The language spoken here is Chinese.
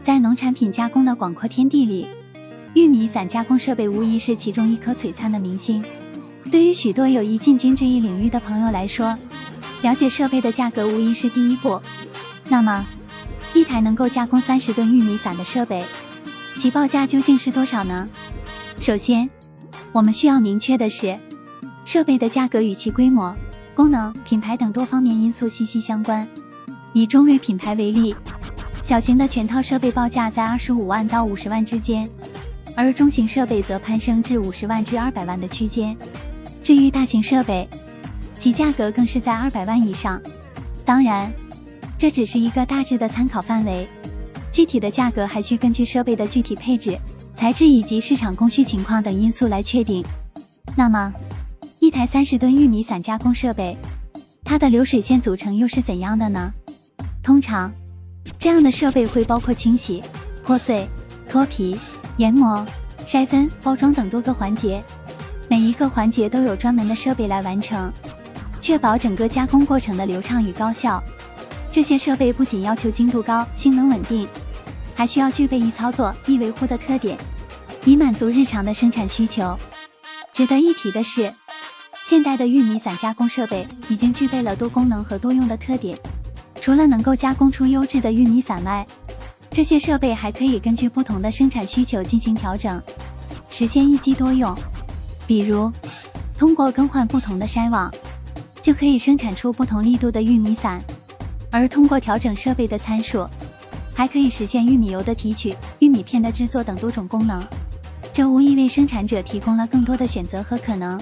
在农产品加工的广阔天地里，玉米伞加工设备无疑是其中一颗璀璨的明星。对于许多有意进军这一领域的朋友来说，了解设备的价格无疑是第一步。那么，一台能够加工30吨玉米伞的设备，其报价究竟是多少呢？首先，我们需要明确的是，设备的价格与其规模、功能、品牌等多方面因素息息相关。以中瑞品牌为例，小型的全套设备报价在25万到50万之间，而中型设备则攀升至50万至200万的区间。至于大型设备，其价格更是在200万以上。当然，这只是一个大致的参考范围，具体的价格还需根据设备的具体配置、材质以及市场供需情况等因素来确定。那么，一台30吨玉米伞加工设备，它的流水线组成又是怎样的呢？通常，这样的设备会包括清洗、破碎、脱皮、研磨、筛分、包装等多个环节，每一个环节都有专门的设备来完成，确保整个加工过程的流畅与高效。这些设备不仅要求精度高、性能稳定，还需要具备易操作、易维护的特点，以满足日常的生产需求。值得一提的是，现代的玉米伞加工设备已经具备了多功能和多用的特点。除了能够加工出优质的玉米伞外，这些设备还可以根据不同的生产需求进行调整，实现一机多用。比如，通过更换不同的筛网，就可以生产出不同力度的玉米伞；而通过调整设备的参数，还可以实现玉米油的提取、玉米片的制作等多种功能。这无疑为生产者提供了更多的选择和可能。